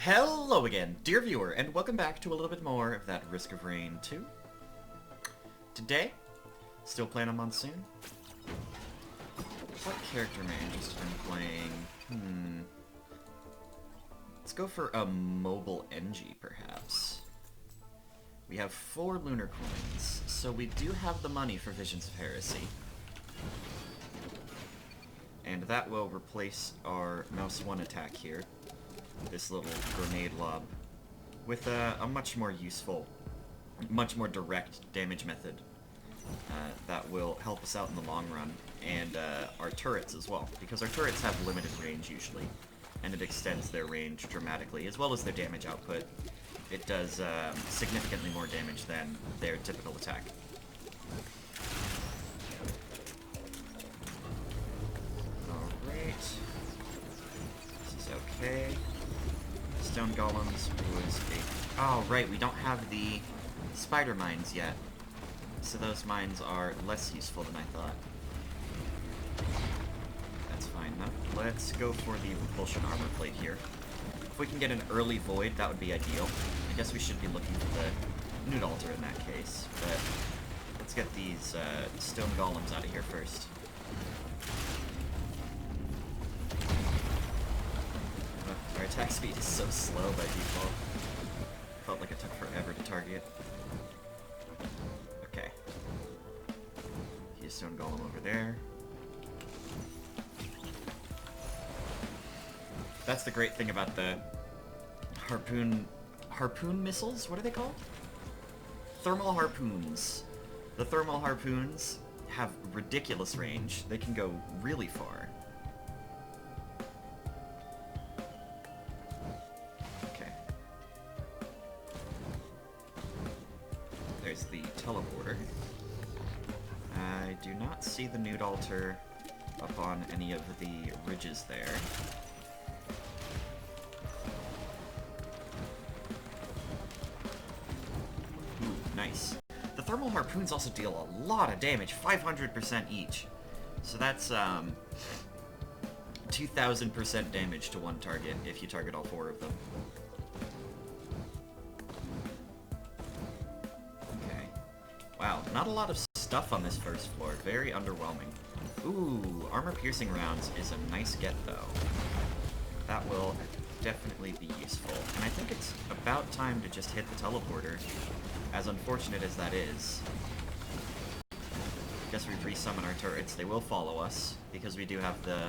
Hello again, dear viewer, and welcome back to a little bit more of that Risk of Rain 2. Today, still playing on Monsoon. What character am I interested in playing? Let's go for a mobile NG, perhaps. We have 4 lunar coins, so we do have the money for Visions of Heresy. And that will replace our Mouse 1 attack here. This little grenade lob, with a much more useful, much more direct damage method that will help us out in the long run, and our turrets as well, because our turrets have limited range usually, and it extends their range dramatically, as well as their damage output. It does significantly more damage than their typical attack. Alright. This is okay. Stone Golems was a... Oh, right, we don't have the spider mines yet. So those mines are less useful than I thought. That's fine, though. Let's go for the Repulsion Armor Plate here. If we can get an early Void, that would be ideal. I guess we should be looking for the Nude Altar in that case, but let's get these Stone Golems out of here first. Our attack speed is so slow by default. Felt like it took forever to target. Okay. Here's Stone Golem over there. That's the great thing about the harpoon missiles? What are they called? Thermal harpoons. The thermal harpoons have ridiculous range. They can go really far. There's the teleporter. I do not see the Nude Altar up on any of the ridges there. Ooh, nice. The thermal harpoons also deal a lot of damage, 500% each. So that's 2000% damage to one target if you target all 4 of them. Wow, not a lot of stuff on this first floor. Very underwhelming. Ooh, armor-piercing rounds is a nice get, though. That will definitely be useful. And I think it's about time to just hit the teleporter, as unfortunate as that is. Guess we resummon our turrets. They will follow us, because we do have the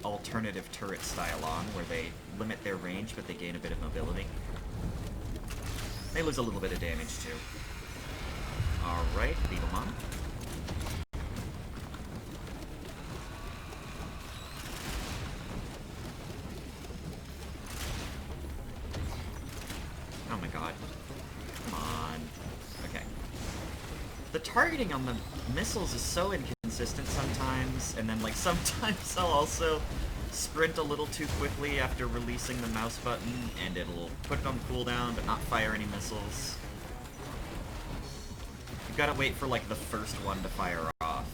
alternative turret style on, where they limit their range, but they gain a bit of mobility. They lose a little bit of damage, too. Alright, leave them on. Oh my god. Come on. Okay. The targeting on the missiles is so inconsistent sometimes, and then, like, sometimes I'll also sprint a little too quickly after releasing the mouse button, and it'll put it on cooldown but not fire any missiles. Gotta wait for, like, the first one to fire off.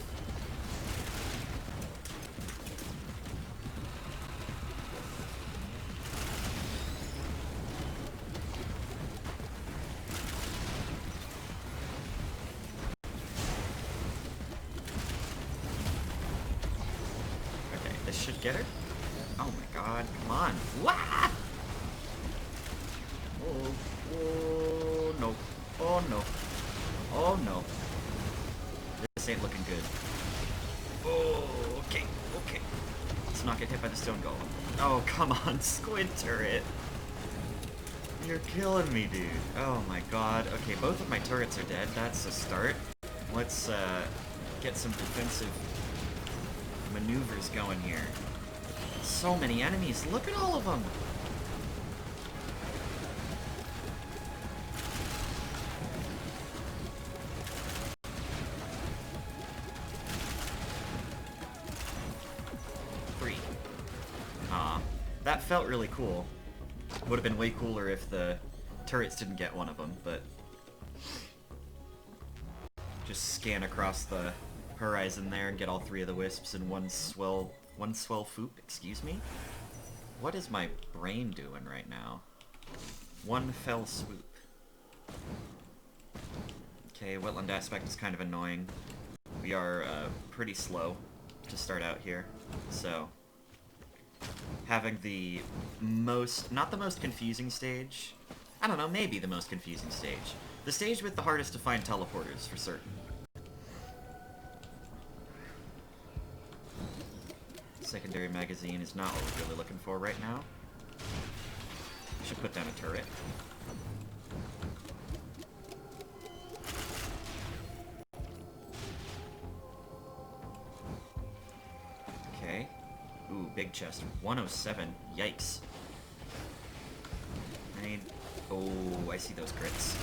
Okay, this should get her. Oh my god, come on. Wah! Oh, no. Oh, no. Oh no. This ain't looking good. Oh, okay, okay. Let's not get hit by the stone golem. Oh, come on, squid turret. You're killing me, dude. Oh my god. Okay, both of my turrets are dead. That's a start. Let's get some defensive maneuvers going here. So many enemies. Look at all of them. That felt really cool. Would have been way cooler if the turrets didn't get one of them, but just scan across the horizon there and get all 3 of the wisps in one swell foop, excuse me? What is my brain doing right now? One fell swoop. Okay, wetland aspect is kind of annoying. We are pretty slow to start out here, so having the most, not the most confusing stage, I don't know, maybe the most confusing stage. The stage with the hardest to find teleporters, for certain. Secondary magazine is not what we're really looking for right now. Should put down a turret. Okay. Ooh, big chest. 107. Yikes. I need... Oh, I see those crits.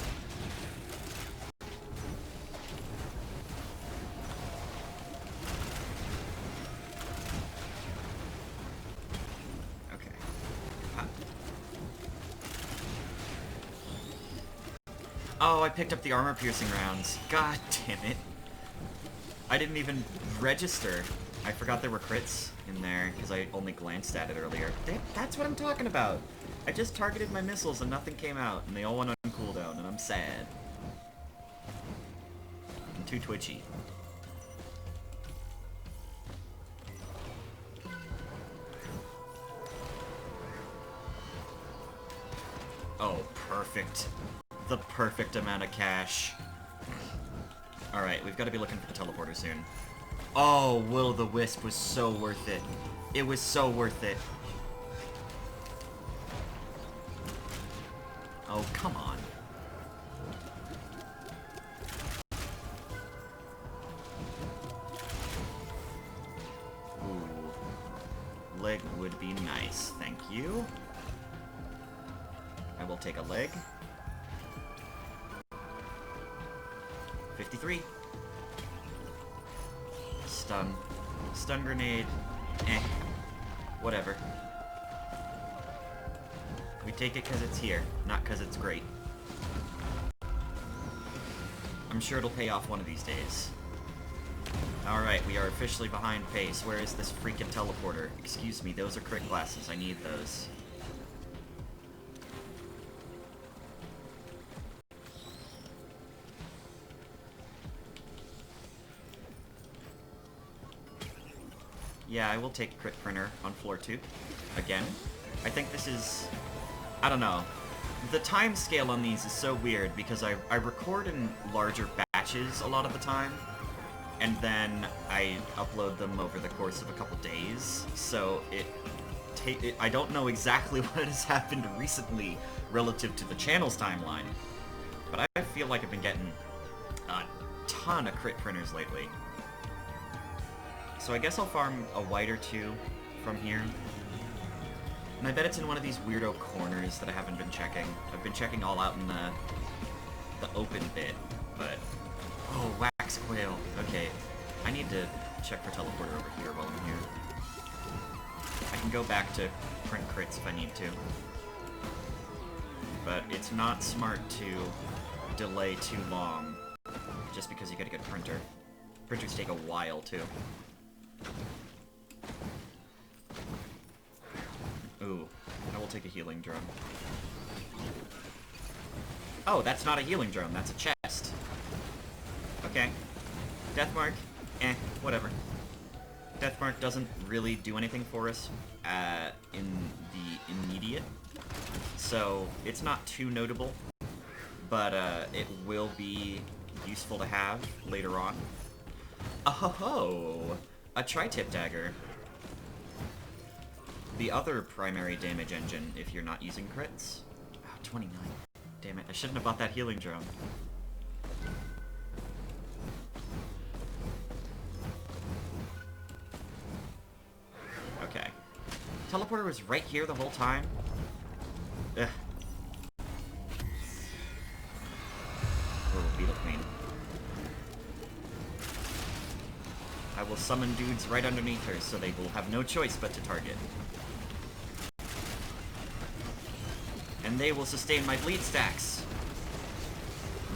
Okay. Ah. Oh, I picked up the armor-piercing rounds. God damn it. I didn't even register. I forgot there were crits in there, because I only glanced at it earlier. That's what I'm talking about! I just targeted my missiles and nothing came out, and they all went on cooldown, and I'm sad. I'm too twitchy. Oh, perfect. The perfect amount of cash. Alright, we've got to be looking for the teleporter soon. Oh, Will-o'-the-Wisp was so worth it. It was so worth it. Oh, come on. Ooh. Leg would be nice, thank you. I will take a leg. 53. Stun. Stun grenade. Eh. Whatever. We take it because it's here, not because it's great. I'm sure it'll pay off one of these days. Alright, we are officially behind pace. Where is this freaking teleporter? Excuse me, those are crit glasses. I need those. Yeah, I will take crit printer on floor 2. Again. I think this is... I don't know. The time scale on these is so weird because I record in larger batches a lot of the time, and then I upload them over the course of a couple days, so I don't know exactly what has happened recently relative to the channel's timeline, but I feel like I've been getting a ton of crit printers lately. So I guess I'll farm a white or two from here. And I bet it's in one of these weirdo corners that I haven't been checking. I've been checking all out in the open bit, but... Oh, wax quail. Okay. I need to check for teleporter over here while I'm here. I can go back to print crits if I need to. But it's not smart to delay too long just because you get a good printer. Printers take a while, too. Ooh, I will take a healing drum. Oh, that's not a healing drum, that's a chest. Okay. Deathmark, whatever. Deathmark doesn't really do anything for us in the immediate, so it's not too notable, but it will be useful to have later on. Oh-ho-ho! A tri-tip dagger. The other primary damage engine if you're not using crits. Oh, 29. Damn it, I shouldn't have bought that healing drum. Okay. Teleporter was right here the whole time? Ugh. Oh, Beetle Queen. I will summon dudes right underneath her so they will have no choice but to target. And they will sustain my bleed stacks.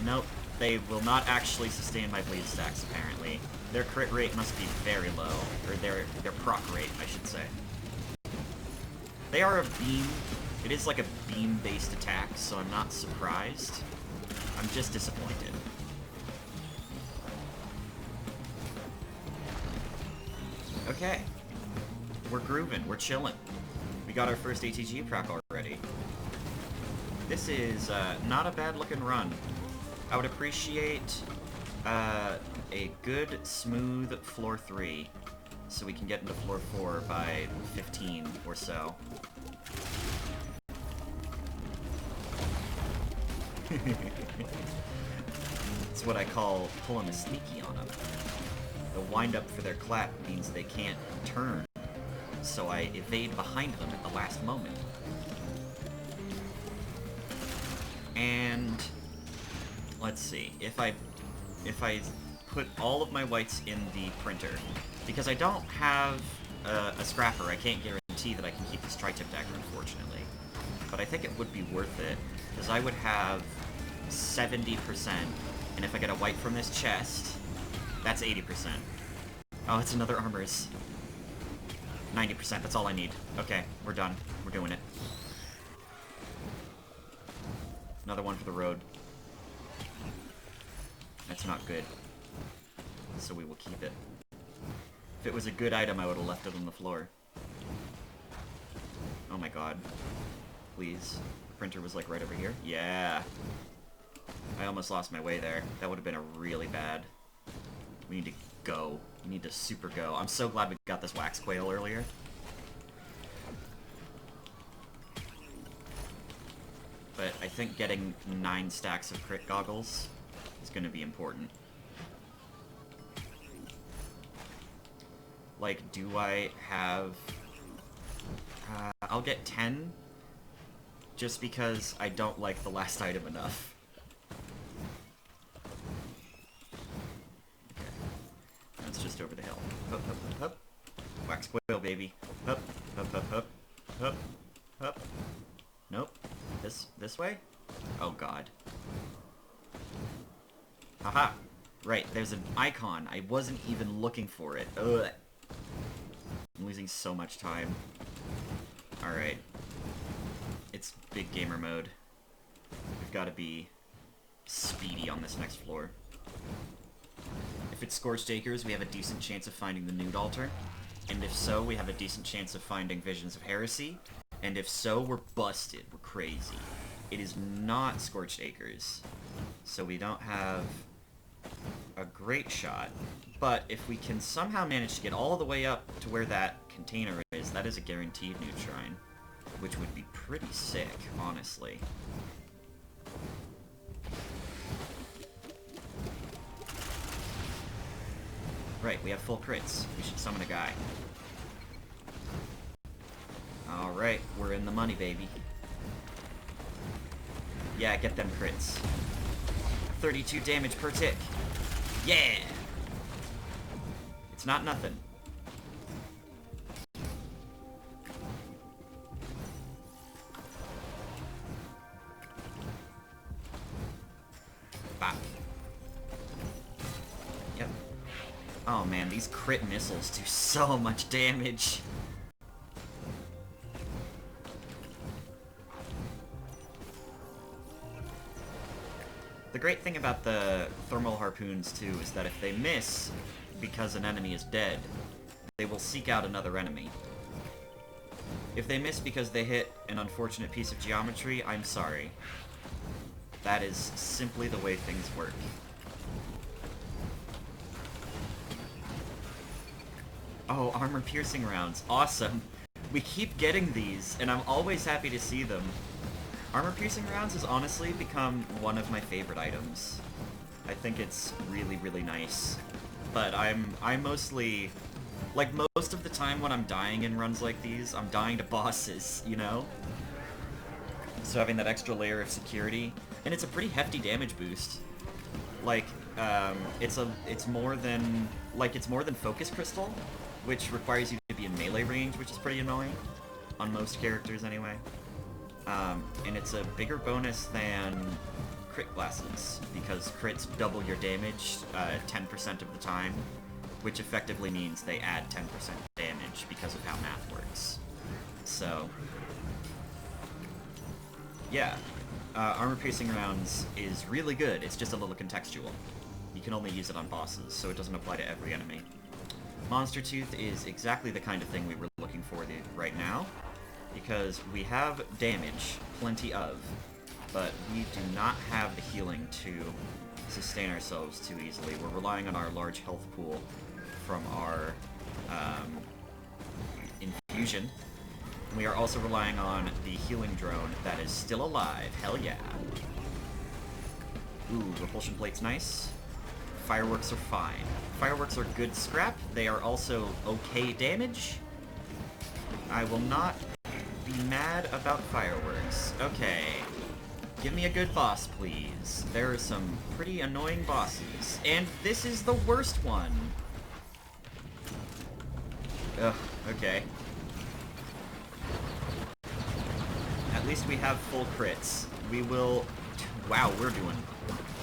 Nope, they will not actually sustain my bleed stacks, apparently. Their crit rate must be very low. Or their proc rate, I should say. They are a beam, It is like a beam-based attack, so I'm not surprised. I'm just disappointed. Okay. We're grooving. We're chilling. We got our first ATG proc already. This is not a bad-looking run. I would appreciate a good, smooth floor 3, so we can get into floor 4 by 15 or so. It's what I call pulling a sneaky on them. The wind-up for their clap means they can't turn, so I evade behind them at the last moment. And let's see, if I put all of my whites in the printer, because I don't have a scrapper, I can't guarantee that I can keep this tri-tip dagger, unfortunately. But I think it would be worth it, because I would have 70%, and if I get a white from this chest, that's 80%. Oh, it's another armor's. 90%, that's all I need. Okay, we're done. We're doing it. Another one for the road. That's not good. So we will keep it. If it was a good item, I would have left it on the floor. Oh my god. Please. The printer was like right over here. Yeah. I almost lost my way there. That would have been a really bad. We need to go. We need to super go. I'm so glad we got this wax quail earlier. But I think getting 9 stacks of crit goggles is going to be important. Like, do I have... I'll get 10, just because I don't like the last item enough. Okay. That's just over the hill. Hup, hup, hup, hup. Wax quail, baby. Hup, hup, hup, hup. Hup, hup. Nope. This way? Oh god. Haha. Right, there's an icon. I wasn't even looking for it. Ugh. I'm losing so much time. Alright. It's big gamer mode. We've got to be speedy on this next floor. If it's Scorched Acres, we have a decent chance of finding the Nude Altar. And if so, we have a decent chance of finding Visions of Heresy. And if so, we're busted. We're crazy. It is not Scorched Acres. So we don't have a great shot. But if we can somehow manage to get all the way up to where that container is, that is a guaranteed Nude Shrine. Which would be pretty sick, honestly. Right, we have full crits. We should summon a guy. Alright, we're in the money, baby. Yeah, get them crits. 32 damage per tick. Yeah! It's not nothing. Bop. Yep. Oh man, these crit missiles do so much damage. The great thing about the thermal harpoons, too, is that if they miss because an enemy is dead, they will seek out another enemy. If they miss because they hit an unfortunate piece of geometry, I'm sorry. That is simply the way things work. Oh, armor-piercing rounds. Awesome. We keep getting these, and I'm always happy to see them. Armor-piercing rounds has honestly become one of my favorite items. I think it's really, really nice. But I'm mostly... Like, most of the time when I'm dying in runs like these, I'm dying to bosses, you know? So having that extra layer of security... And it's a pretty hefty damage boost. Like, it's more than Focus Crystal, which requires you to be in melee range, which is pretty annoying. On most characters, anyway. And it's a bigger bonus than crit glasses, because crits double your damage 10% of the time, which effectively means they add 10% damage because of how math works. So, Yeah. Armor-piercing rounds is really good. It's just a little contextual. You can only use it on bosses, so it doesn't apply to every enemy. Monster Tooth is exactly the kind of thing we were looking for right now, because we have damage, plenty of, but we do not have the healing to sustain ourselves too easily. We're relying on our large health pool from our infusion. We are also relying on the healing drone that is still alive. Hell yeah. Ooh, repulsion plate's nice. Fireworks are fine. Fireworks are good scrap. They are also okay damage. I will not be mad about fireworks. Okay. Give me a good boss, please. There are some pretty annoying bosses. And this is the worst one. Ugh, okay. At least we have full crits. We will... Wow, we're doing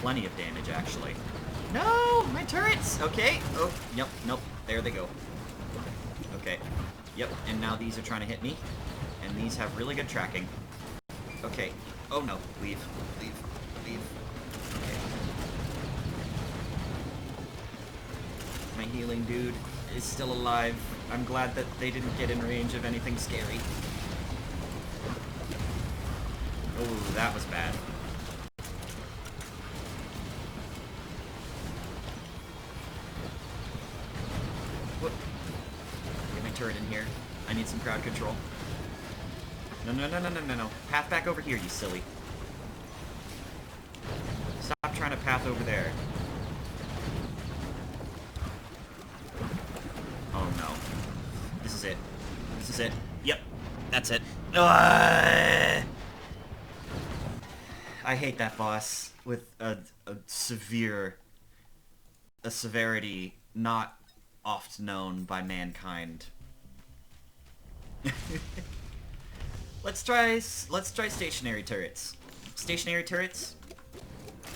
plenty of damage, actually. No! My turrets! Okay. Oh, yep, nope. There they go. Okay. Yep, and now these are trying to hit me. And these have really good tracking. Okay. Oh no. Leave. Leave. Leave. Okay. My healing dude is still alive. I'm glad that they didn't get in range of anything scary. Oh, that was bad. Whoop. Get my turret in here. I need some crowd control. No, no, no, no, no, no, no. Path back over here, you silly. Stop trying to path over there. Oh no. This is it. This is it. Yep. That's it. I hate that boss with a severity not oft known by mankind. Let's try stationary turrets. Stationary turrets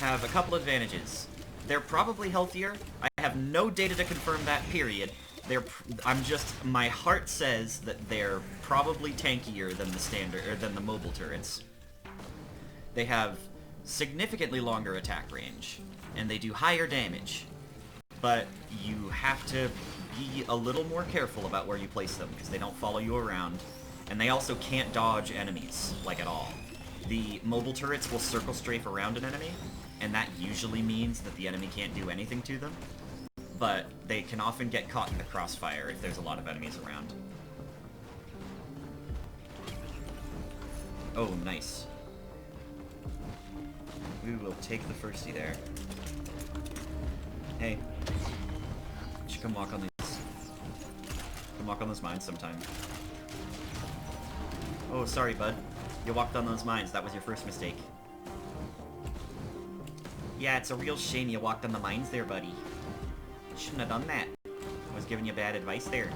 have a couple advantages. They're probably healthier. I have no data to confirm that, period. My heart says that they're probably tankier than the standard, or than the mobile turrets. They have significantly longer attack range, and they do higher damage. But you have to be a little more careful about where you place them, because they don't follow you around. And they also can't dodge enemies, like, at all. The mobile turrets will circle strafe around an enemy, and that usually means that the enemy can't do anything to them. But they can often get caught in the crossfire if there's a lot of enemies around. Oh, nice. We will take the firstie there. Hey. You should come walk on these. Come walk on those mines sometime. Oh, sorry, bud. You walked on those mines. That was your first mistake. Yeah, it's a real shame you walked on the mines there, buddy. You shouldn't have done that. I was giving you bad advice there.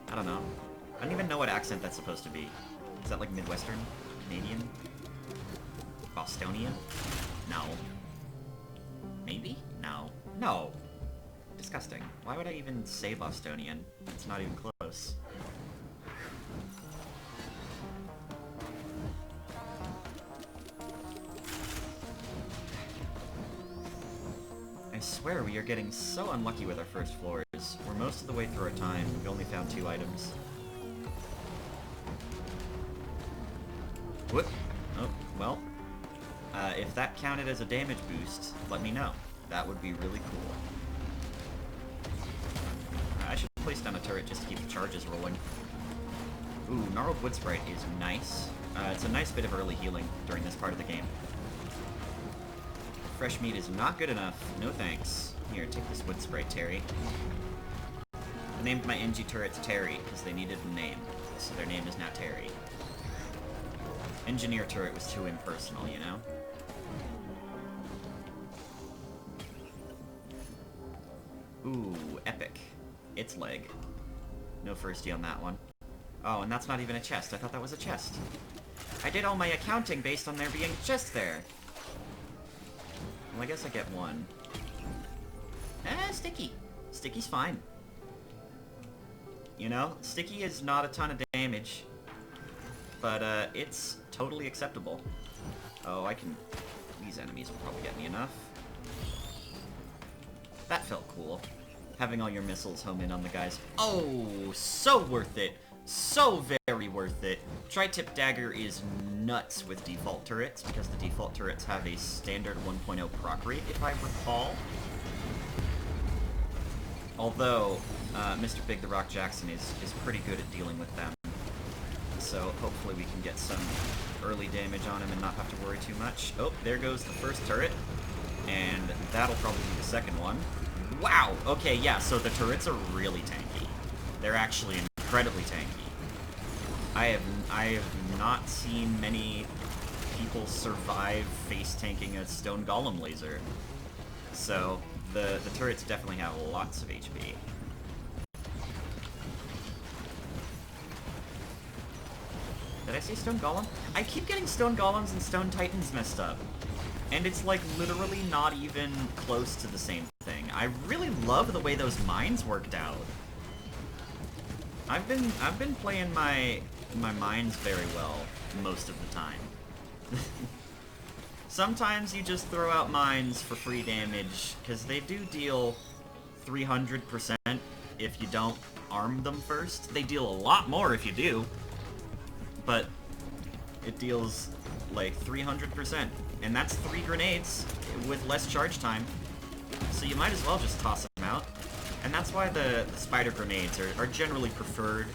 I don't know. I don't even know what accent that's supposed to be. Is that like Midwestern? Canadian? Bostonian? No. Maybe? No. No! Disgusting. Why would I even say Bostonian? It's not even close. I swear we are getting so unlucky with our first floors. We're most of the way through our time. We only found 2 items. Whoop. Oh, well. If that counted as a damage boost, let me know. That would be really cool. I should place down a turret just to keep the charges rolling. Ooh, Gnarled Wood Sprite is nice. It's a nice bit of early healing during this part of the game. Fresh meat is not good enough. No thanks. Here, take this Wood Sprite, Terry. I named my NG turrets Terry because they needed a name. So their name is now Terry. Engineer turret was too impersonal, you know? Ooh, epic. Its leg. No firstie on that one. Oh, and that's not even a chest. I thought that was a chest. I did all my accounting based on there being a chest there. Well, I guess I get one. Sticky. Sticky's fine. You know, Sticky is not a ton of damage. but it's totally acceptable. Oh, I can... These enemies will probably get me enough. That felt cool. Having all your missiles home in on the guys. Oh, so worth it. So very worth it. Tri-tip dagger is nuts with default turrets, because the default turrets have a standard 1.0 proc rate, if I recall. Although, Mr. Big the Rock Jackson is pretty good at dealing with them. So hopefully we can get some early damage on him and not have to worry too much. Oh, there goes the first turret. And that'll probably be the second one. Wow! Okay, yeah, so the turrets are really tanky. They're actually incredibly tanky. I have not seen many people survive face tanking a stone golem laser. So the turrets definitely have lots of HP. Did I say stone golem? I keep getting stone golems and stone titans messed up. And it's like literally not even close to the same thing. I really love the way those mines worked out. I've been playing my mines very well most of the time. Sometimes you just throw out mines for free damage, because they do deal 300% if you don't arm them first. They deal a lot more if you do, but it deals like 300%, and that's 3 grenades with less charge time, so you might as well just toss them out. And that's why the spider grenades are generally preferred,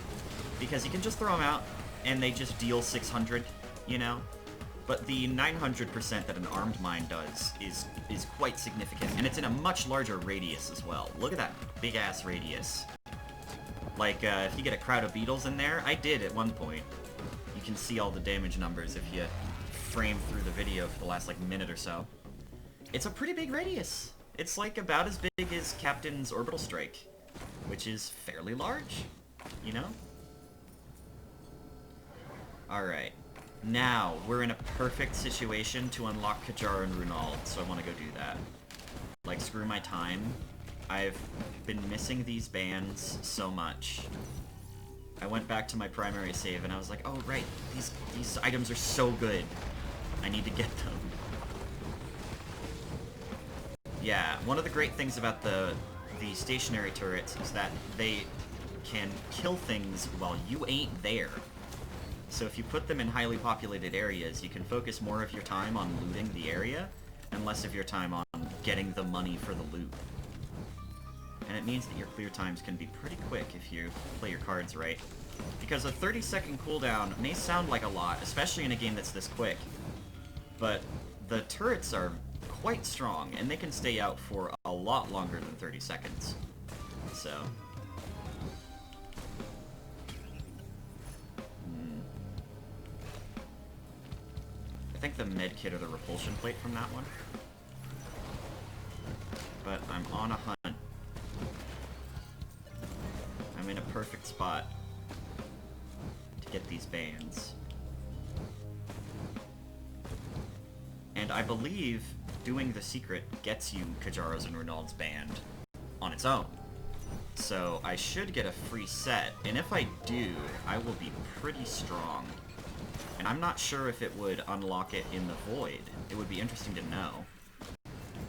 because you can just throw them out and they just deal 600, you know? But the 900% that an armed mine does is quite significant, and it's in a much larger radius as well. Look at that big-ass radius. Like, if you get a crowd of beetles in there, I did at one point. You can see all the damage numbers if you frame through the video for the last, like, minute or so. It's a pretty big radius. It's, like, about as big as Captain's Orbital Strike, which is fairly large, you know? Alright. Now, we're in a perfect situation to unlock Kajar and Runald, so I want to go do that. Like, screw my time. I've been missing these bands so much. I went back to my primary save and I was like, oh right, these items are so good. I need to get them. Yeah, one of the great things about the stationary turrets is that they can kill things while you ain't there. So if you put them in highly populated areas, you can focus more of your time on looting the area, and less of your time on getting the money for the loot. And it means that your clear times can be pretty quick if you play your cards right. Because a 30-second cooldown may sound like a lot, especially in a game that's this quick, but the turrets are quite strong, and they can stay out for a lot longer than 30 seconds. So... I think the med kit or the repulsion plate from that one. But I'm on a hunt. I'm in a perfect spot to get these bands. And I believe doing the secret gets you Kajaro's and Runald's band on its own. So I should get a free set, and if I do, I will be pretty strong. And I'm not sure if it would unlock it in the void. It would be interesting to know,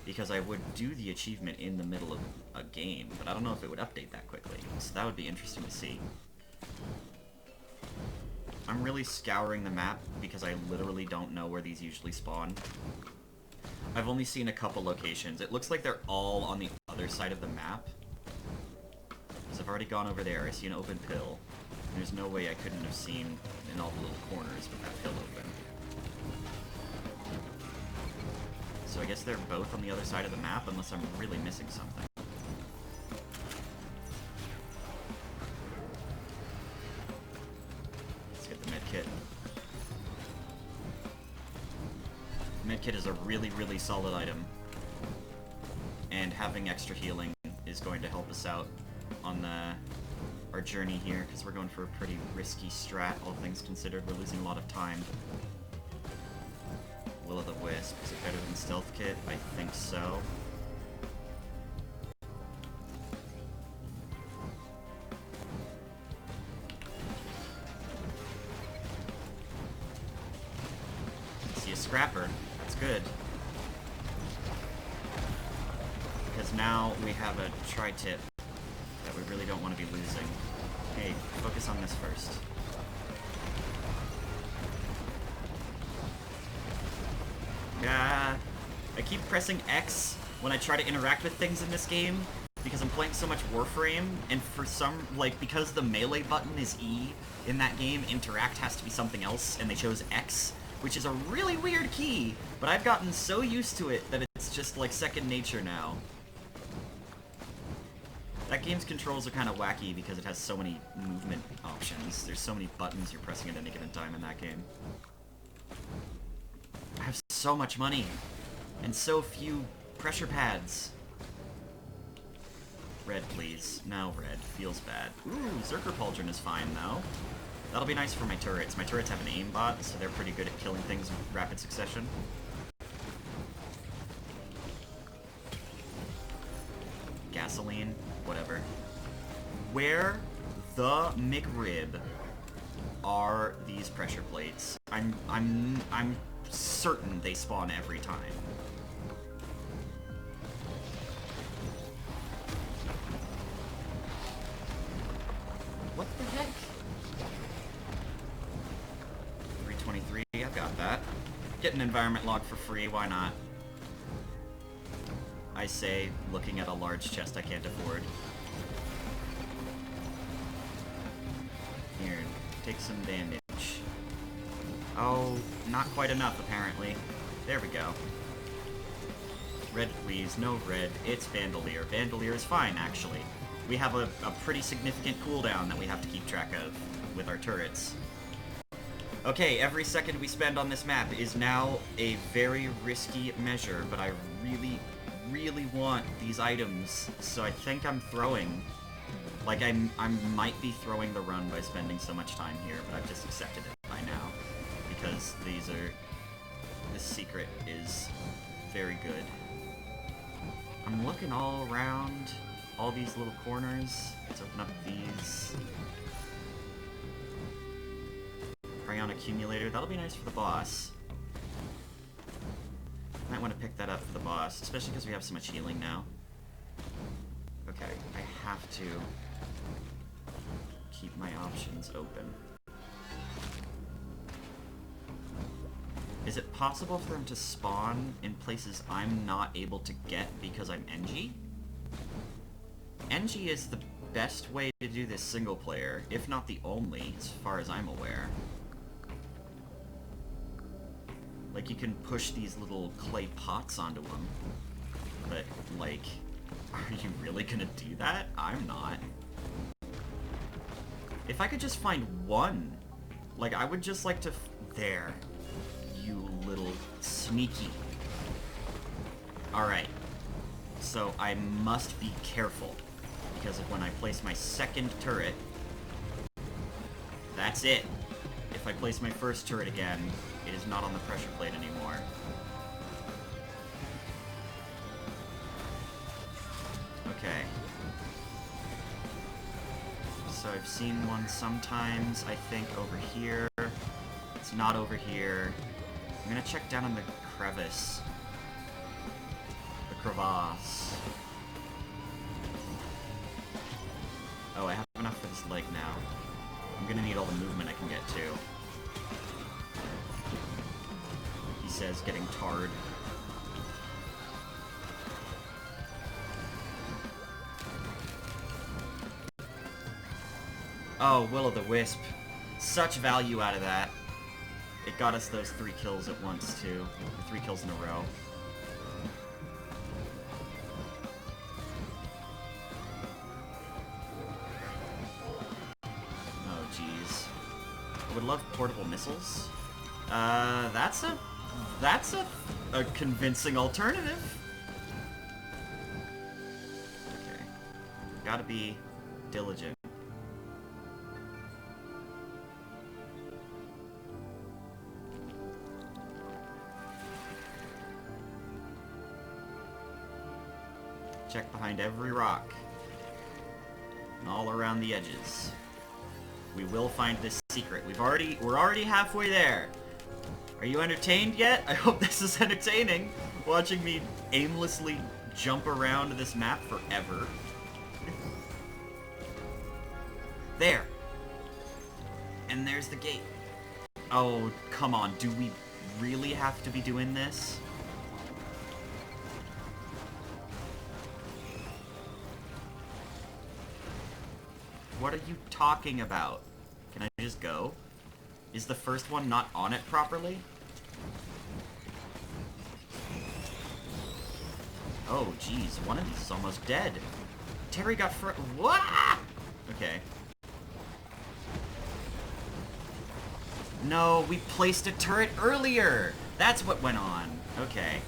because I would do the achievement in the middle of a game, but I don't know if it would update that quickly, so that would be interesting to see. I'm really scouring the map because I literally don't know where these usually spawn. I've only seen a couple locations. It looks like they're all on the other side of the map. Because I've already gone over there. I see an open pill. There's no way I couldn't have seen in all the little corners with that pill open. So I guess they're both on the other side of the map, unless I'm really missing something. Let's get the medkit. Medkit is a really, really solid item. And having extra healing is going to help us out on our journey here, because we're going for a pretty risky strat, all things considered. We're losing a lot of time. Will-o'-the-Wisp, is it better than Stealth Kit? I think so. see a scrapper. That's good. Because now we have a tri-tip that we really don't want to be losing. Hey, focus on this first. I keep pressing X when I try to interact with things in this game because I'm playing so much Warframe, and for some, like, because the melee button is E in that game, interact has to be something else, and they chose X, which is a really weird key, but I've gotten so used to it that it's just, like, second nature now. That game's controls are kind of wacky because it has so many movement options. There's so many buttons you're pressing at any given time in that game. I have so much money, and so few pressure pads. Red, please. No, red. Feels bad. Ooh, Zerker Pauldron is fine, though. That'll be nice for my turrets. My turrets have an aimbot, so they're pretty good at killing things in rapid succession. Gasoline. Whatever. Where the McRib are these pressure plates? I'm certain they spawn every time. What the heck? 323, I've got that. Get an environment log for free, why not? I say, looking at a large chest I can't afford. Here, take some damage. Oh, not quite enough, apparently. There we go. Red, please. No red. It's Bandolier. Bandolier is fine, actually. We have a pretty significant cooldown that we have to keep track of with our turrets. Okay, every second we spend on this map is now a very risky measure, but I really want these items, so I think I'm throwing. Like, I might be throwing the run by spending so much time here, but I've just accepted it by now. Because this secret is very good. I'm looking all around, all these little corners. Let's open up these. Crayon accumulator, that'll be nice for the boss. Might want to pick that up for the boss, especially because we have so much healing now. Okay, I have to keep my options open. Is it possible for them to spawn in places I'm not able to get because I'm NG? NG is the best way to do this single player, if not the only, as far as I'm aware. Like, you can push these little clay pots onto them, but, like, are you really gonna do that? I'm not. If I could just find one, like, I would just like to... There. You little sneaky. Alright. So, I must be careful, because when I place my second turret, that's it. If I place my first turret again, it is not on the pressure plate anymore. Okay. So I've seen one sometimes, I think, over here. It's not over here. I'm gonna check down in the crevice. The crevasse. Oh, I have enough for this leg now. I'm gonna need all the movement I can get to. He says, getting tarred. Oh, Will-o'-the-Wisp. Such value out of that. It got us those 3 kills at once, too. 3 kills in a row. Oh, jeez. I would love portable missiles. That's a convincing alternative. Okay. Gotta be diligent. Check behind every rock. And all around the edges. We will find this secret. We're already halfway there. Are you entertained yet? I hope this is entertaining. Watching me aimlessly jump around this map forever. There. And there's the gate. Oh, come on. Do we really have to be doing this? What are you talking about? Can I just go? Is the first one not on it properly? Oh, geez. One of these is almost dead. Terry got what? Okay. No, we placed a turret earlier! That's what went on. Okay.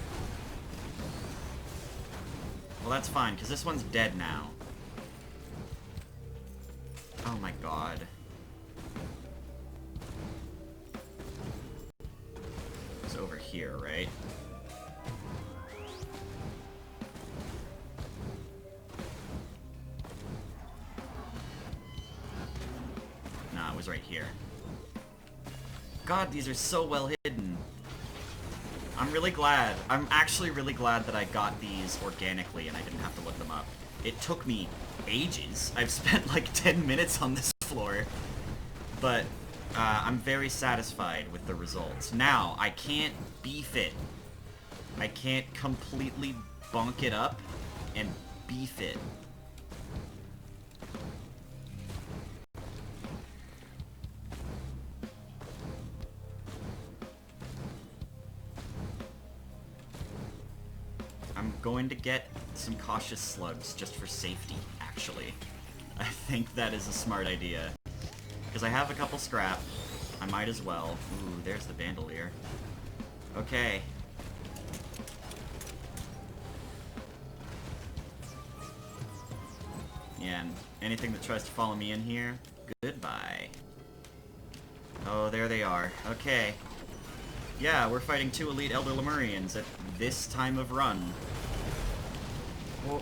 Well, that's fine, because this one's dead now. Oh my god. It's over here, right? Nah, it was right here. God, these are so well hidden. I'm really glad. I'm actually really glad that I got these organically and I didn't have to look them up. It took me ages. I've spent like 10 minutes on this floor. But I'm very satisfied with the results. Now, I can't beef it. I can't completely bonk it up and beef it. I'm going to get some cautious slugs just for safety, actually. I think that is a smart idea. Because I have a couple scrap. I might as well. Ooh, there's the bandolier. Okay. Yeah, and anything that tries to follow me in here, goodbye. Oh, there they are. Okay. Yeah, we're fighting 2 elite Elder Lemurians at this time of run. Whoa.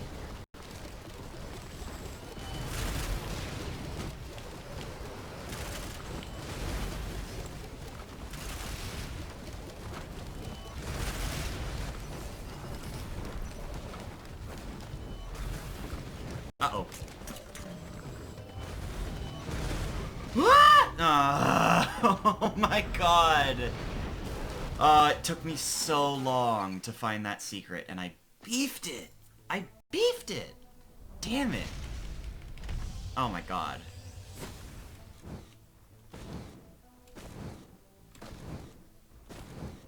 Uh-oh. What? Oh my god. It took me so long to find that secret, and I beefed it. I beefed it. Damn it. Oh my god.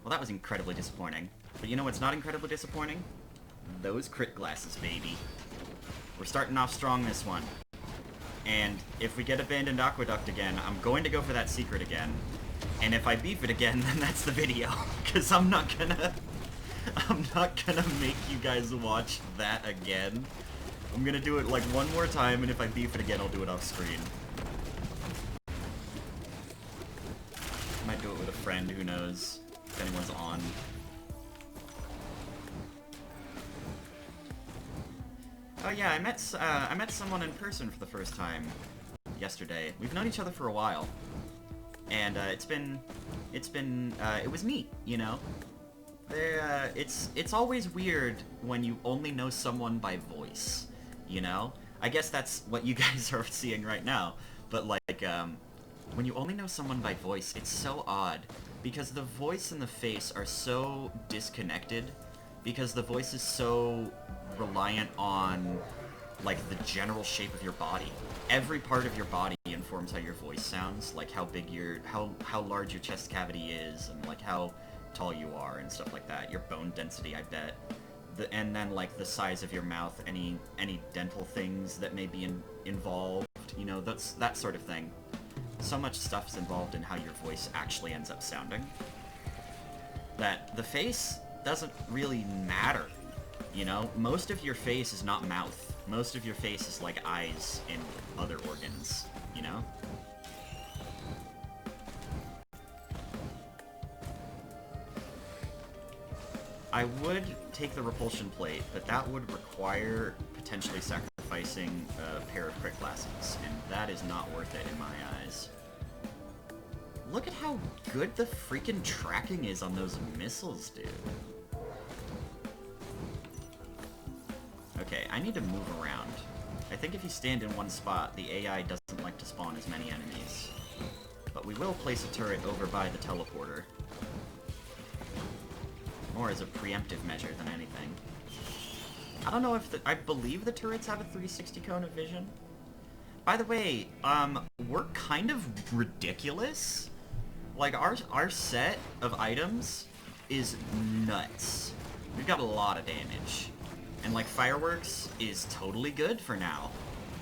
Well, that was incredibly disappointing. But you know what's not incredibly disappointing? Those crit glasses, baby. We're starting off strong this one. And if we get Abandoned Aqueduct again, I'm going to go for that secret again. And if I beef it again, then that's the video. Because I'm not gonna make you guys watch that again. I'm gonna do it like one more time, and if I beef it again, I'll do it off screen. Might do it with a friend, who knows, if anyone's on. Oh yeah, I met someone in person for the first time yesterday. We've known each other for a while, and it was neat, you know. It's always weird when you only know someone by voice, you know. I guess that's what you guys are seeing right now. But like, when you only know someone by voice, it's so odd because the voice and the face are so disconnected. Because the voice is so reliant on, like, the general shape of your body. Every part of your body informs how your voice sounds, like how big how large your chest cavity is, and like how tall you are and stuff like that. Your bone density, I bet. And then like the size of your mouth, any dental things that may be involved, you know, that sort of thing. So much stuff's involved in how your voice actually ends up sounding that the face doesn't really matter, you know? Most of your face is not mouth. Most of your face is like eyes and other organs, you know? I would take the repulsion plate, but that would require potentially sacrificing a pair of crit glasses, and that is not worth it in my eyes. look at how good the freaking tracking is on those missiles, dude. Okay, I need to move around. I think if you stand in one spot, the AI doesn't like to spawn as many enemies. But we will place a turret over by the teleporter. More as a preemptive measure than anything. I don't know if I believe the turrets have a 360 cone of vision. By the way, we're kind of ridiculous. Like, our set of items is nuts. We've got a lot of damage. And, like, fireworks is totally good for now.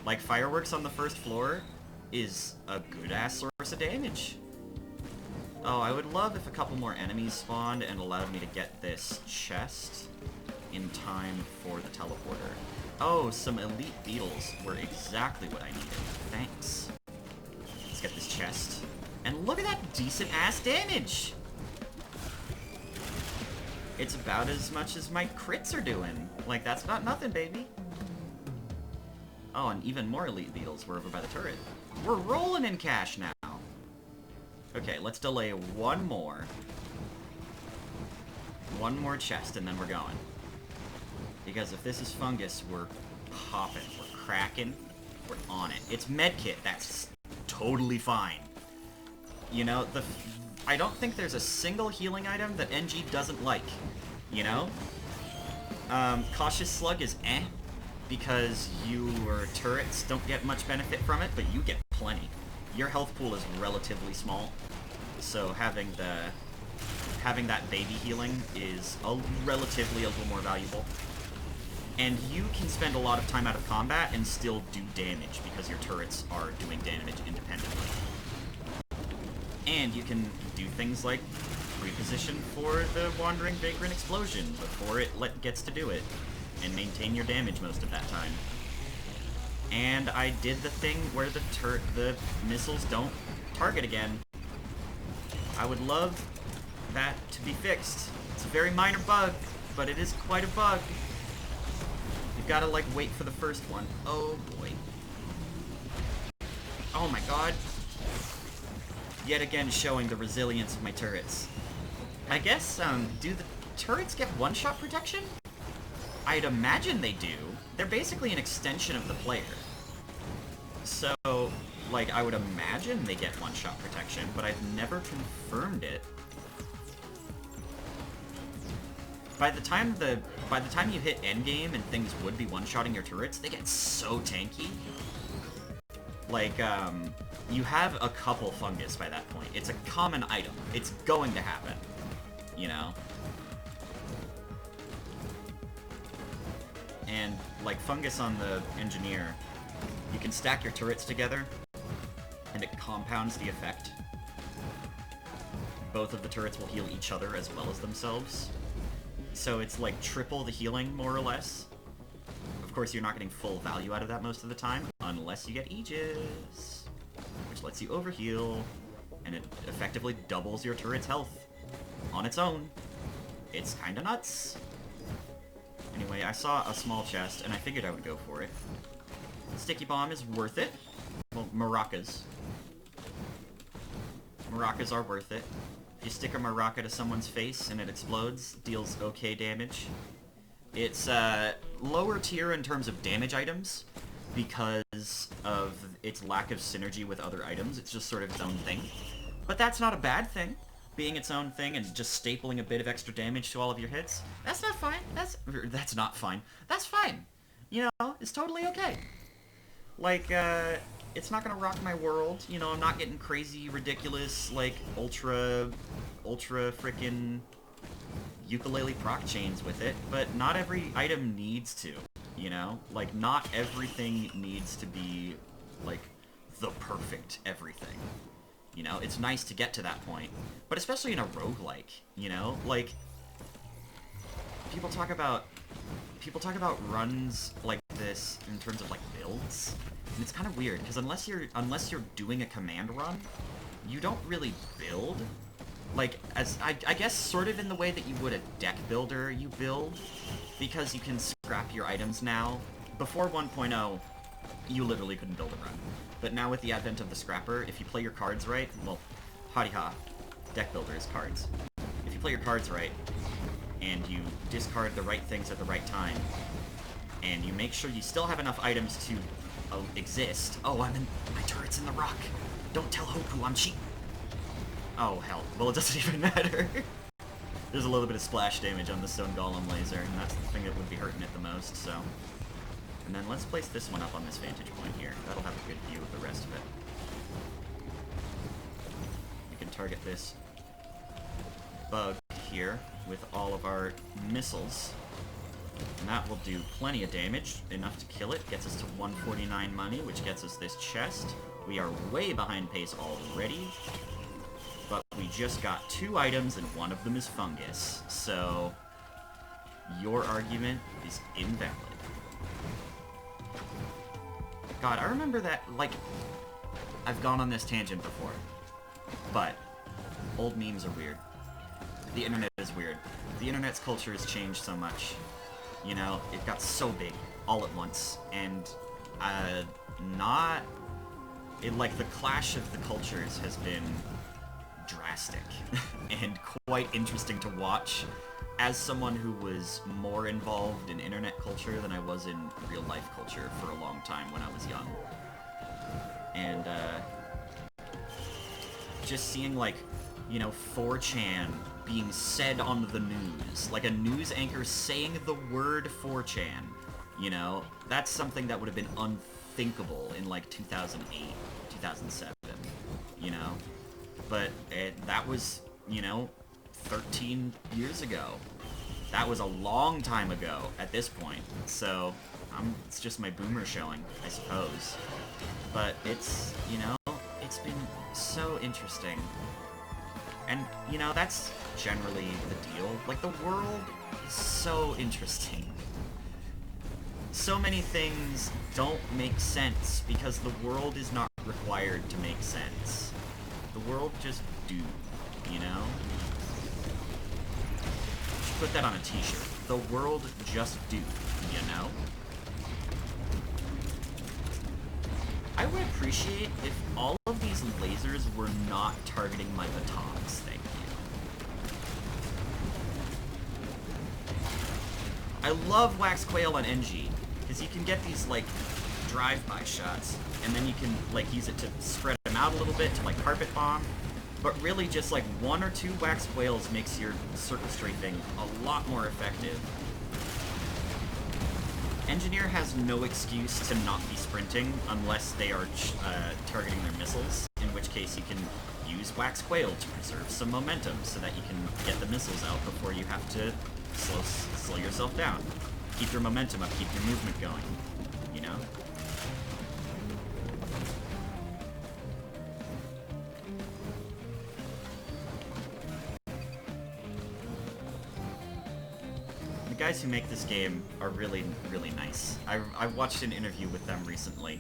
Like, fireworks on the first floor is a good-ass source of damage. Oh, I would love if a couple more enemies spawned and allowed me to get this chest in time for the teleporter. Oh, some elite beetles were exactly what I needed. Thanks. Let's get this chest. And look at that decent-ass damage! It's about as much as my crits are doing. Like, that's not nothing, baby. Oh, and even more elite beetles were over by the turret. We're rolling in cash now. Okay, let's delay one more. One more chest, and then we're going. Because if this is fungus, we're popping, we're cracking, we're on it. It's medkit, that's totally fine. You know, I don't think there's a single healing item that NG doesn't like, you know? Cautious Slug is eh, because your turrets don't get much benefit from it, but you get plenty. Your health pool is relatively small, so having that baby healing is relatively a little more valuable. And you can spend a lot of time out of combat and still do damage because your turrets are doing damage independently. And you can do things like reposition for the Wandering Vagrant Explosion before it gets to do it, and maintain your damage most of that time. And I did the thing where the missiles don't target again. I would love that to be fixed. It's a very minor bug, but it is quite a bug. You've got to, like, wait for the first one. Oh, boy. Oh, my God. Yet again showing the resilience of my turrets. I guess, do the turrets get one-shot protection? I'd imagine they do. They're basically an extension of the player. So, like, I would imagine they get one-shot protection, but I've never confirmed it. By the time you hit endgame and things would be one-shotting your turrets, they get so tanky. Like, you have a couple fungus by that point. It's a common item. It's going to happen. You know? And, like, fungus on the engineer, you can stack your turrets together, and it compounds the effect. Both of the turrets will heal each other as well as themselves. So it's like triple the healing, more or less. Of course, you're not getting full value out of that most of the time, unless you get Aegis, which lets you overheal, and it effectively doubles your turret's health on its own. It's kinda nuts. Anyway, I saw a small chest, and I figured I would go for it. Sticky Bomb is worth it. Well, maracas. Maracas are worth it. If you stick a maraca to someone's face and it explodes, deals okay damage. It's lower tier in terms of damage items because of its lack of synergy with other items. It's just sort of its own thing. But that's not a bad thing, being its own thing and just stapling a bit of extra damage to all of your hits. That's not fine. That's not fine. That's fine. You know, it's totally okay. Like, it's not gonna rock my world. You know, I'm not getting crazy, ridiculous, like, ultra frickin' ukulele proc chains with it, but not every item needs to, you know? Like, not everything needs to be, like, the perfect everything. You know, it's nice to get to that point, but especially in a roguelike, you know? Like, people talk about runs like this in terms of, like, builds, and it's kind of weird, because unless you're doing a command run, you don't really build. Like, as I guess sort of in the way that you would a deck builder, you build, because you can scrap your items now. Before 1.0, you literally couldn't build a run. But now with the advent of the scrapper, if you play your cards right, well, ha, deck builder is cards. If you play your cards right, and you discard the right things at the right time, and you make sure you still have enough items to exist. Oh, my turret's in the rock. Don't tell Hopu I'm cheap. Oh, hell. Well, it doesn't even matter. There's a little bit of splash damage on the Stone Golem laser, and that's the thing that would be hurting it the most, so. And then let's place this one up on this vantage point here. That'll have a good view of the rest of it. We can target this bug here with all of our missiles. And that will do plenty of damage, enough to kill it. Gets us to 149 money, which gets us this chest. We are way behind pace already, but we just got 2 items and one of them is fungus. So, your argument is invalid. God, I remember that, like, I've gone on this tangent before, but old memes are weird. The internet is weird. The internet's culture has changed so much. You know, it got so big all at once, and like the clash of the cultures has been drastic and quite interesting to watch as someone who was more involved in internet culture than I was in real life culture for a long time when I was young. And just seeing, like, you know, 4chan being said on the news, like a news anchor saying the word 4chan, you know, that's something that would have been unthinkable in like 2008, 2007, you know, but that was, you know, 13 years ago. That was a long time ago at this point, so it's just my boomer showing, I suppose. But it's, you know, it's been so interesting. And, you know, that's generally the deal. Like, the world is so interesting. So many things don't make sense because the world is not required to make sense. The world just do, you know? You should put that on a t-shirt. The world just do, you know? I would appreciate if all of these lasers were not targeting my batons, thank you. I love Wax Quail on NG, because you can get these, like, drive-by shots, and then you can, like, use it to spread them out a little bit to, like, carpet bomb, but really just, like, 1 or 2 Wax Quails makes your circle strafing a lot more effective. Engineer has no excuse to not be sprinting unless they are targeting their missiles, in which case you can use Wax Quail to preserve some momentum so that you can get the missiles out before you have to slow yourself down. Keep your momentum up, keep your movement going, you know? The guys who make this game are really, really nice. I watched an interview with them recently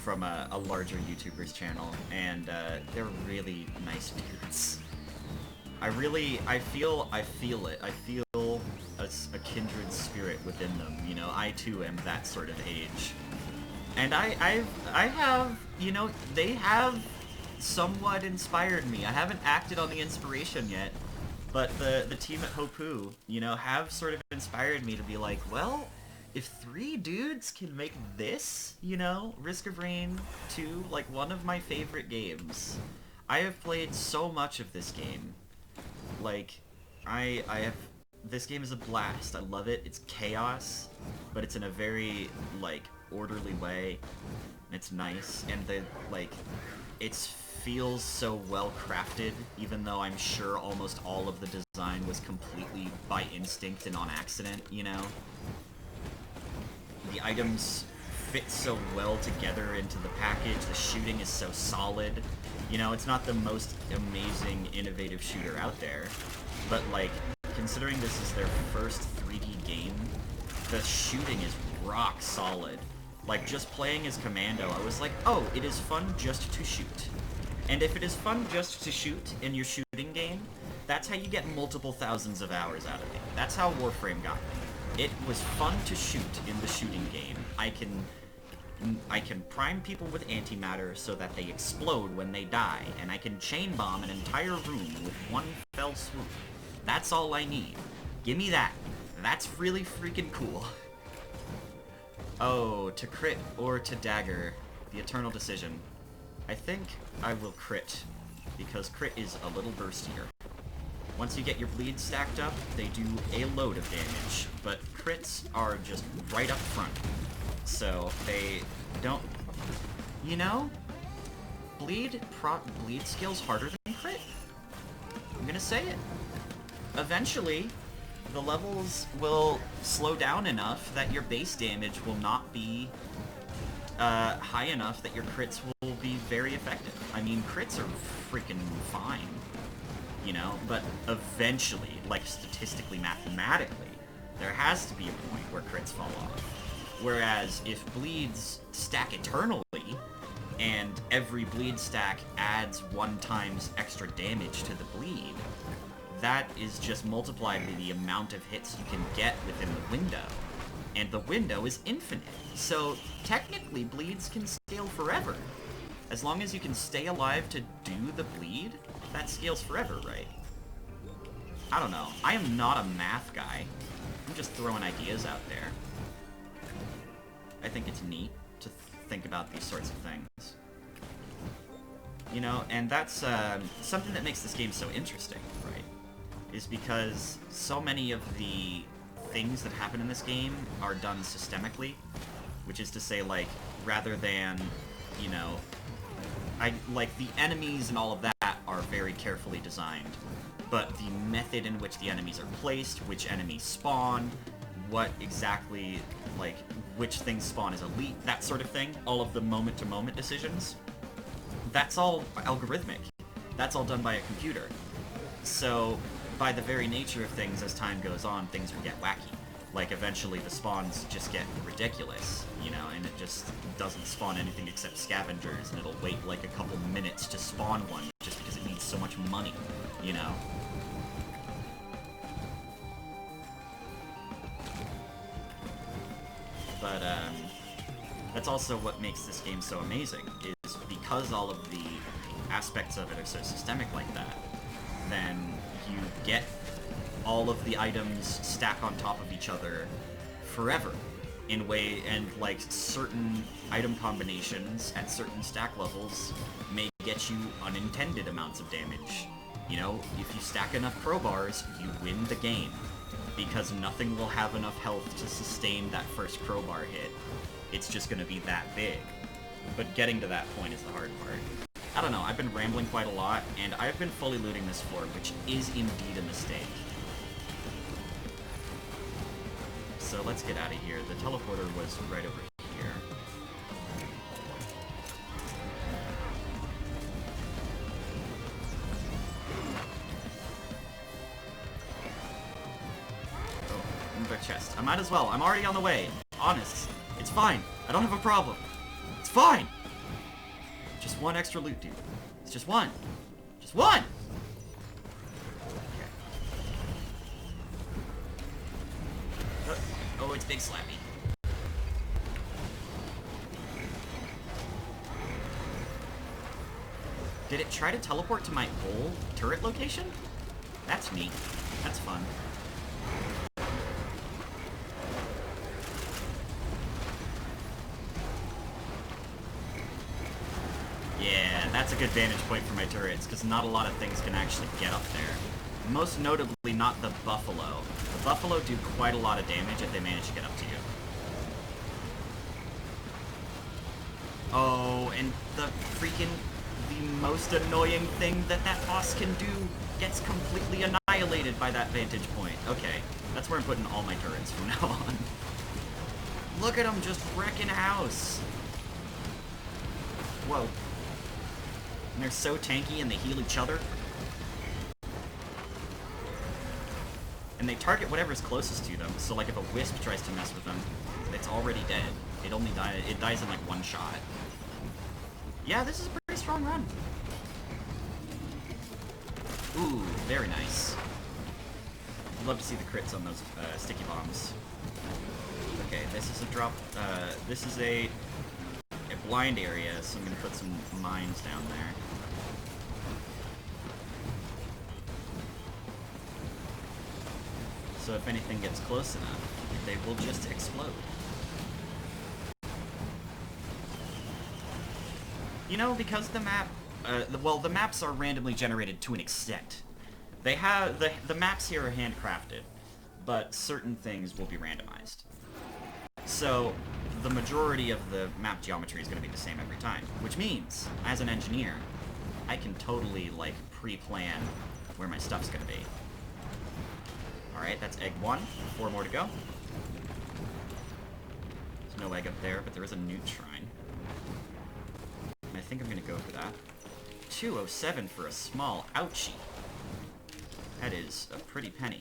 from a larger YouTuber's channel, and they're really nice dudes. I feel it. I feel a kindred spirit within them, you know? I too am that sort of age. And I have, you know, they have somewhat inspired me. I haven't acted on the inspiration yet, but the team at Hopu, you know, have sort of inspired me to be like, well, if 3 dudes can make this, you know, Risk of Rain 2, like, one of my favorite games. I have played so much of this game. Like, this game is a blast. I love it. It's chaos, but it's in a very, like, orderly way. It's nice, and it feels so well crafted, even though I'm sure almost all of the design was completely by instinct and on accident, you know? The items fit so well together into the package, the shooting is so solid. You know, it's not the most amazing, innovative shooter out there, but, like, considering this is their first 3D game, the shooting is rock solid. Like, just playing as Commando, I was like, oh, it is fun just to shoot. And if it is fun just to shoot in your shooting game, that's how you get multiple thousands of hours out of it. That's how Warframe got me. It was fun to shoot in the shooting game. I can I can prime people with antimatter so that they explode when they die, and I can chain bomb an entire room with one fell swoop. That's all I need. Give me that. That's really freaking cool. Oh, to crit or to dagger. The eternal decision. I think I will crit, because crit is a little burstier. Once you get your bleeds stacked up, they do a load of damage, but crits are just right up front. So they don't... You know? Bleed skill's harder than crit. I'm gonna say it. Eventually, the levels will slow down enough that your base damage will not be high enough that your crits will be very effective. I mean, crits are freaking fine, you know, but eventually, like statistically, mathematically, there has to be a point where crits fall off. Whereas if bleeds stack eternally, and every bleed stack adds 1 times extra damage to the bleed, that is just multiplied by the amount of hits you can get within the window. And the window is infinite. So technically bleeds can scale forever. As long as you can stay alive to do the bleed, that scales forever, right? I don't know. I am not a math guy. I'm just throwing ideas out there. I think it's neat to think about these sorts of things. You know, and that's something that makes this game so interesting, right? Is because so many of the things that happen in this game are done systemically, which is to say, like, rather than, you know, like the enemies and all of that are very carefully designed, but the method in which the enemies are placed, which enemies spawn, what exactly, like, which things spawn as elite, that sort of thing, all of the moment-to-moment decisions, that's all algorithmic. That's all done by a computer. So, by the very nature of things, as time goes on, things will get wacky. Like, eventually the spawns just get ridiculous, you know, and it just doesn't spawn anything except scavengers, and it'll wait like a couple minutes to spawn one just because it needs so much money, you know? But, that's also what makes this game so amazing, is because all of the aspects of it are so systemic like that, then you get all of the items stack on top of each other forever in way, and like certain item combinations at certain stack levels may get you unintended amounts of damage. You know, if you stack enough crowbars, you win the game, because nothing will have enough health to sustain that first crowbar hit. It's just gonna be that big. But getting to that point is the hard part. I don't know, I've been rambling quite a lot, and I've been fully looting this floor, which is indeed a mistake. So let's get out of here. The teleporter was right over here. Oh, another chest. I might as well. I'm already on the way. Honest. It's fine. I don't have a problem. It's fine! Just one extra loot, dude. It's just one. Just one! Okay. Oh, it's Big Slappy. Did it try to teleport to my old turret location? That's neat. That's fun. Yeah, that's a good vantage point for my turrets, because not a lot of things can actually get up there. Most notably, not the buffalo. The buffalo do quite a lot of damage if they manage to get up to you. Oh, and the most annoying thing that boss can do gets completely annihilated by that vantage point. Okay, that's where I'm putting all my turrets from now on. Look at them just wrecking a house. Whoa. And they're so tanky and they heal each other. And they target whatever's closest to them, so like if a wisp tries to mess with them, it's already dead. It dies in like one shot. Yeah, this is a pretty strong run. Ooh, very nice. I'd love to see the crits on those sticky bombs. Okay, this is a drop. This is a blind area, so I'm gonna put some mines down there. So if anything gets close enough, they will just explode. You know, because the map, well, the maps are randomly generated to an extent. They have, the maps here are handcrafted, but certain things will be randomized. So, the majority of the map geometry is going to be the same every time, which means, as an engineer, I can totally, like, pre-plan where my stuff's going to be. Alright, that's egg 1. 4 more to go. There's no egg up there, but there is a newt shrine. I think I'm gonna go for that. 207 for a small. Ouchie. That is a pretty penny.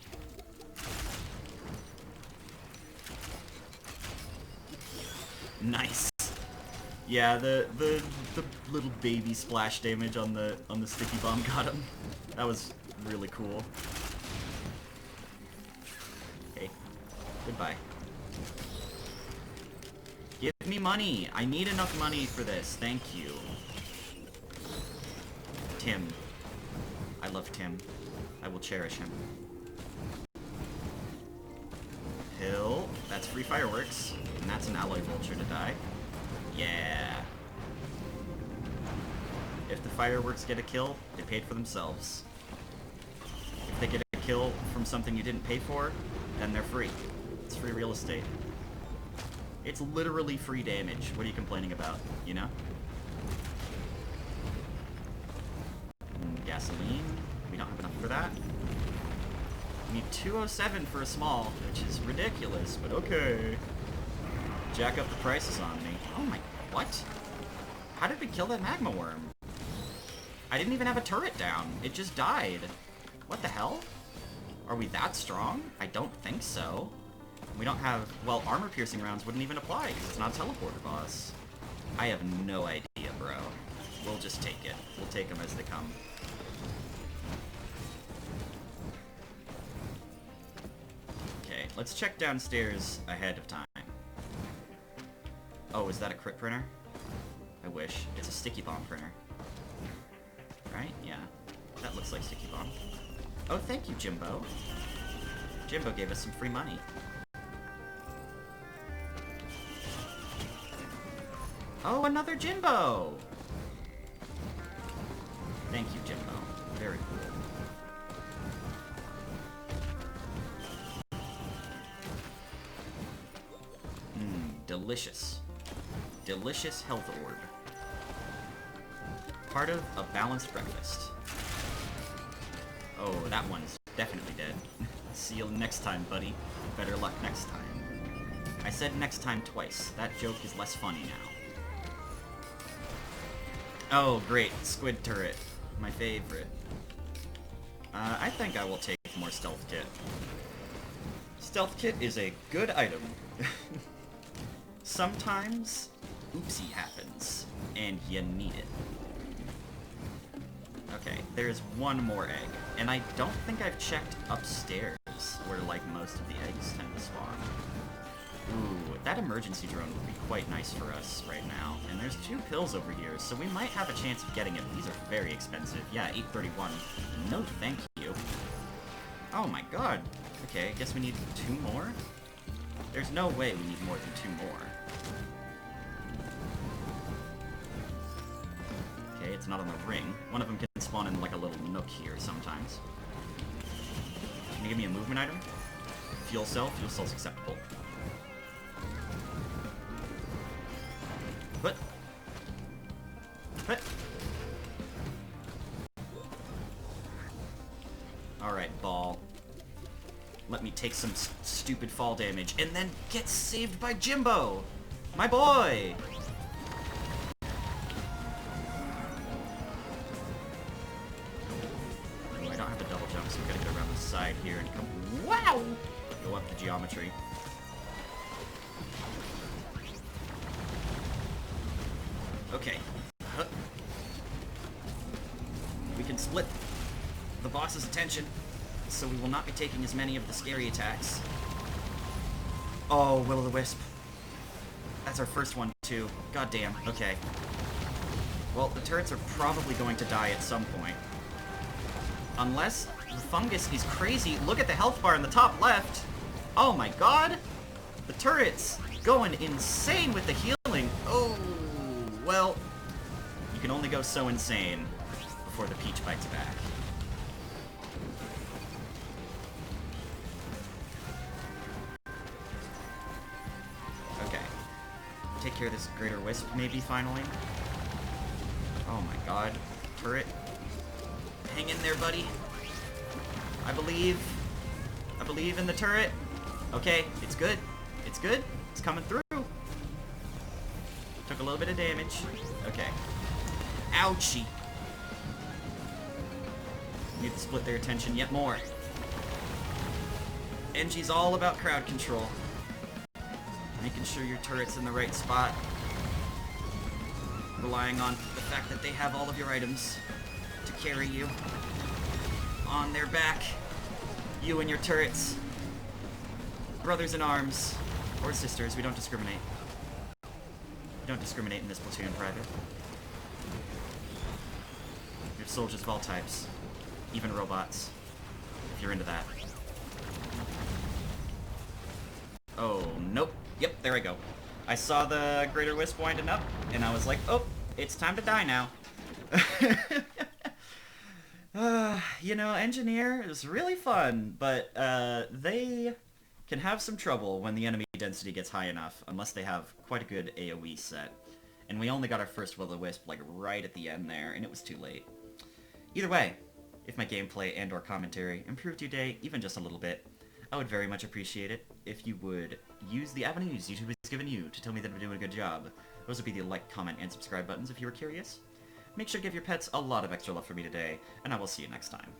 Nice. Yeah, the little baby splash damage on the sticky bomb got him. That was really cool. Okay. Goodbye. Give me money! I need enough money for this. Thank you. Tim. I love Tim. I will cherish him. Hill. That's free fireworks. And that's an alloy vulture to die. Yeah. If the fireworks get a kill, they paid for themselves. If they get a kill from something you didn't pay for, then they're free. It's free real estate. It's literally free damage. What are you complaining about, you know? Gasoline. We don't have enough for that. We need 207 for a small, which is ridiculous, but okay. Jack up the prices on me. Oh my... what? How did we kill that magma worm? I didn't even have a turret down. It just died. What the hell? Are we that strong? I don't think so. We don't have... well, armor-piercing rounds wouldn't even apply, because it's not a teleporter boss. I have no idea, bro. We'll just take it. We'll take them as they come. Okay, let's check downstairs ahead of time. Oh, is that a crit printer? I wish. It's a sticky bomb printer. Right? Yeah. That looks like sticky bomb. Oh, thank you, Jimbo. Jimbo gave us some free money. Oh, another Jimbo! Thank you, Jimbo. Very cool. Mmm, delicious. Delicious health orb. Part of a balanced breakfast. Oh, that one's definitely dead. See you next time, buddy. Better luck next time. I said next time twice. That joke is less funny now. Oh, great. Squid turret. My favorite. I think I will take more stealth kit. Stealth kit is a good item. Sometimes, oopsie happens, and you need it. Okay, there's one more egg, and I don't think I've checked upstairs, where, like, most of the eggs tend to spawn. Ooh, that emergency drone would be quite nice for us right now. And there's 2 pills over here, so we might have a chance of getting it. These are very expensive. Yeah, 831. No thank you. Oh my god. Okay, I guess we need 2 more? There's no way we need more than 2 more. Okay, it's not on the ring. One of them can spawn in like a little nook here sometimes. Can you give me a movement item? Fuel cell? Fuel cell's acceptable. But... Alright, ball. Let me take some stupid fall damage, and then get saved by Jimbo! My boy! Oh, I don't have a double jump, so I'm gonna go around the side here and come... wow! Go up the geometry. Okay. We can split the boss's attention, so we will not be taking as many of the scary attacks. Oh, Will-o-the-Wisp. That's our first one, too. too. God damn. Okay. Well, the turrets are probably going to die at some point. Unless the fungus is crazy. Look at the health bar in the top left. Oh my god. The turret's going insane with the healing. Oh, well, you can only go so insane before the Peach bites back. Okay. Take care of this Greater Wisp, maybe, finally. Oh my god. Turret. Hang in there, buddy. I believe in the turret. Okay, it's good. It's good. It's coming through. Took a little bit of damage. Okay. Ouchie. Need to split their attention yet more. NG's all about crowd control. Making sure your turret's in the right spot. Relying on the fact that they have all of your items to carry you on their back. You and your turrets. Brothers in arms. Or sisters, we don't discriminate. We don't discriminate in this platoon, Private. We have soldiers of all types. Even robots. If you're into that. Oh, nope. Yep, there I go. I saw the Greater Wisp winding up, and I was like, oh, it's time to die now. You know, Engineer is really fun, but they can have some trouble when the enemy density gets high enough, unless they have quite a good AoE set. And we only got our first Will-O-Wisp, like, right at the end there, and it was too late. Either way, if my gameplay and or commentary improved your day even just a little bit, I would very much appreciate it if you would use the avenues YouTube has given you to tell me that I'm doing a good job. Those would be the like, comment, and subscribe buttons if you were curious. Make sure to give your pets a lot of extra love for me today, and I will see you next time.